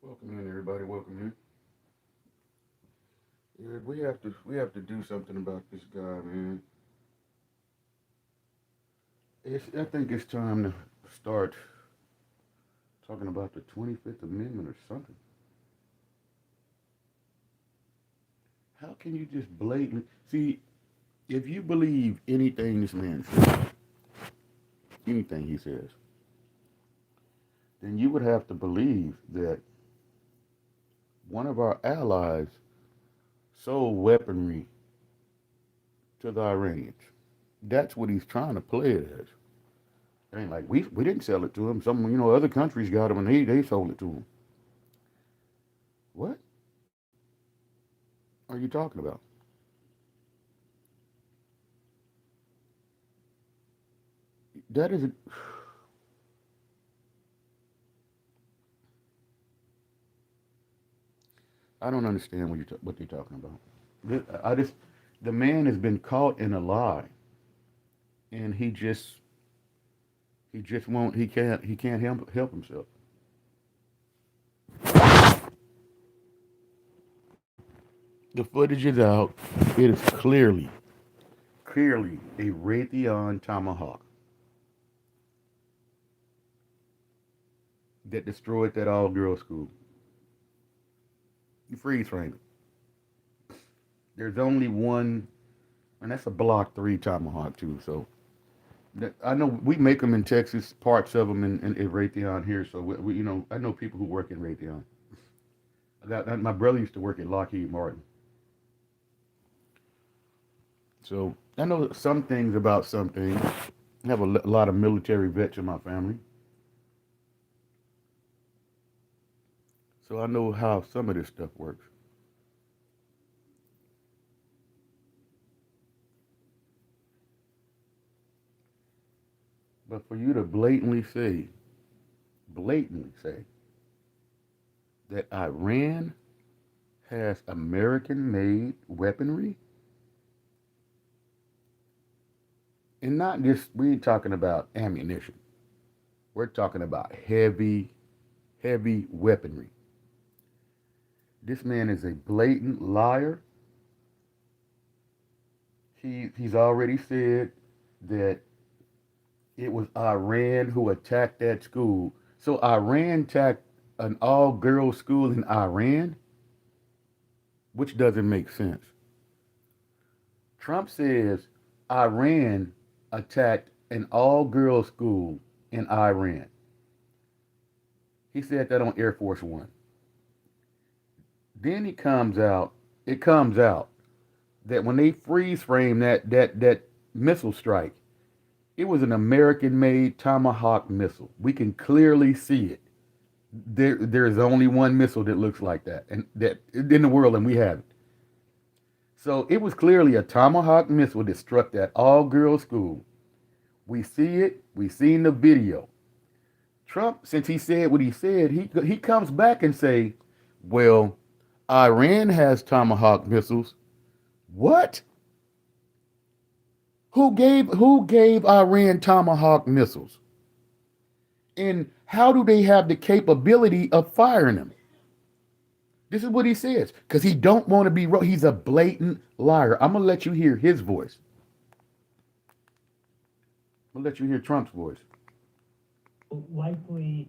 Welcome in, everybody. Welcome in. Yeah, we have to do something about this guy, man. I think it's time to start talking about the 25th Amendment or something. How can you just blatantly see if you believe anything this man says, anything he says, then you would have to believe that one of our allies sold weaponry to the Iranians. That's what he's trying to play it as. It ain't like we didn't sell it to him. Some other countries got them and they sold it to him. What are you talking about? That is I don't understand what they're talking about. I just the man has been caught in a lie, and he just won't he can't help himself. The footage is out. It is clearly a Raytheon Tomahawk that destroyed that all girls school. You freeze frame it. There's only one, and that's a Block 3 Tomahawk too. So I know we make them in Texas, parts of them in Raytheon here. So I know people who work in Raytheon. My brother used to work at Lockheed Martin, so I know some things about some things. I have a lot of military vets in my family, so I know how some of this stuff works. But for you to blatantly say that Iran has American-made weaponry, and not just we ain't talking about ammunition. We're talking about heavy weaponry. This man is a blatant liar. He's already said that it was Iran who attacked that school. So Iran attacked an all-girls school in Iran, which doesn't make sense. Trump says Iran attacked an all-girls school in Iran. He said that on Air Force One. Then it comes out that when they freeze frame that missile strike, it was an American-made Tomahawk missile. We can clearly see it. There's only one missile that looks like that, and that in the world, and we have it. So it was clearly a Tomahawk missile that struck that all-girls school. We see it. We seen the video. Trump, since he said what he said, he comes back and say, "Well, Iran has Tomahawk missiles." What? Who gave Iran Tomahawk missiles? And how do they have the capability of firing them? This is what he says because he don't want to be wrong. He's a blatant liar. I'm gonna let you hear his voice. I'm gonna let you hear Trump's voice. Likely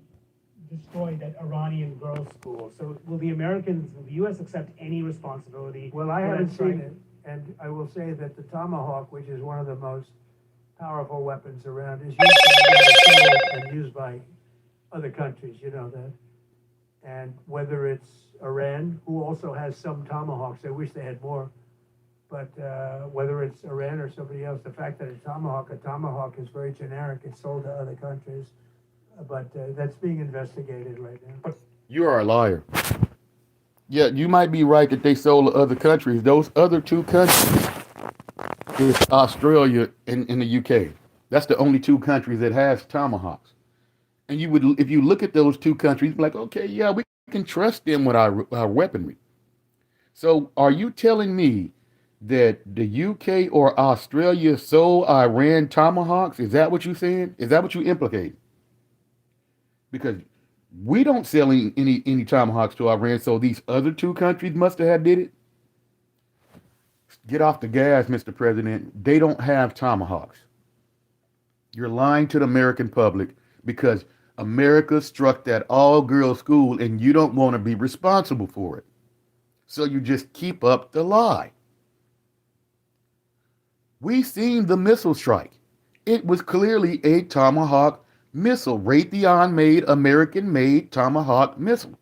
destroy that Iranian girls' school. So will the U.S. accept any responsibility? Well, I for that haven't strike? seen it, and I will say that the Tomahawk, which is one of the most powerful weapons around, is used and used by other countries. You know that. And whether it's Iran, who also has some Tomahawks, I wish they had more. But whether it's Iran or somebody else, the fact that a Tomahawk is very generic. It's sold to other countries, but that's being investigated right now. You are a liar. Yeah, you might be right that they sold to other countries. Those other two countries is Australia and the UK. That's the only two countries that has tomahawks. And you would, if you look at those two countries, be like, okay, yeah, we can trust them with our weaponry. So, are you telling me that the UK or Australia sold Iran tomahawks? Is that what you saying? Is that what you implicate? Because We don't sell any tomahawks to Iran, so these other two countries must have had did it. Get off the gas, Mr. President. They don't have tomahawks. You're lying to the American public because America struck that all-girls school and you don't want to be responsible for it. So you just keep up the lie. We seen the missile strike. It was clearly a Tomahawk missile. Raytheon made, American made Tomahawk missile.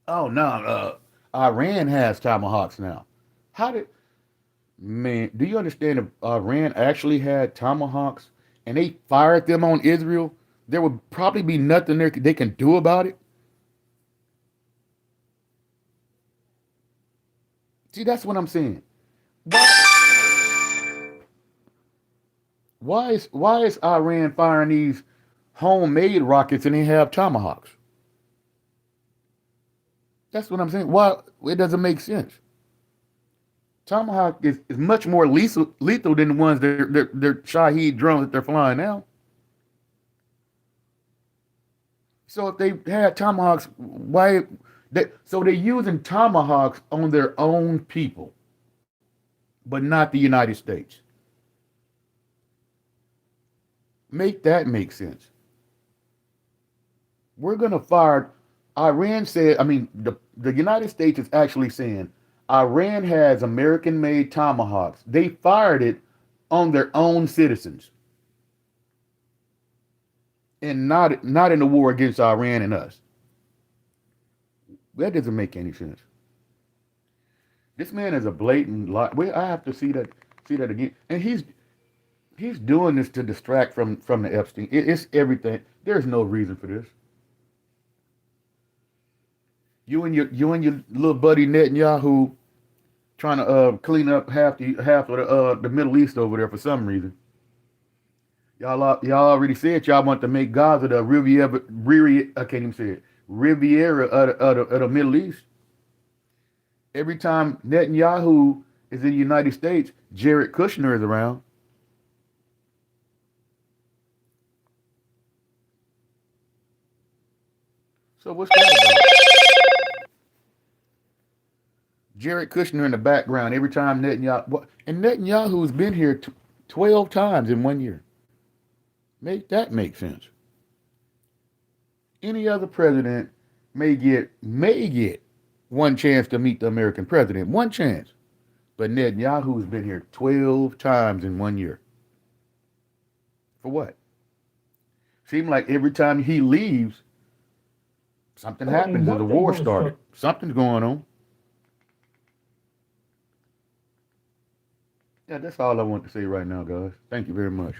Oh no, Iran has Tomahawks now. How did Man, do you understand if Iran actually had Tomahawks and they fired them on Israel, there would probably be nothing they can do about it? See, that's what I'm saying. Why is Iran firing these homemade rockets and they have Tomahawks? That's what I'm saying. Why it doesn't make sense. Tomahawk is much more lethal than the ones they're Shahed drones that they're flying now. So if they had Tomahawks, so they're using Tomahawks on their own people, but not the United States. Make that make sense. We're gonna fire. Iran said, I mean, the United States is actually saying Iran has American-made Tomahawks. They fired it on their own citizens, and not in the war against Iran and us. That doesn't make any sense. This man is a blatant lie. I have to see that again. And he's doing this to distract from the Epstein. It's everything. There's no reason for this. You and your little buddy Netanyahu trying to clean up half of the Middle East over there for some reason. Y'all already said y'all want to make Gaza the Riviera. I can't even say it. Riviera of the Middle East. Every time Netanyahu is in the United States, Jared Kushner is around. So what's that about? Jared Kushner in the background every time and Netanyahu's been here 12 times in 1 year. Make that make sense. Any other president may get one chance to meet the American president, one chance. But Netanyahu's been here 12 times in 1 year. For what? Seems like every time he leaves, something happens or the war started. Something's going on. Yeah, that's all I want to say right now, guys. Thank you very much.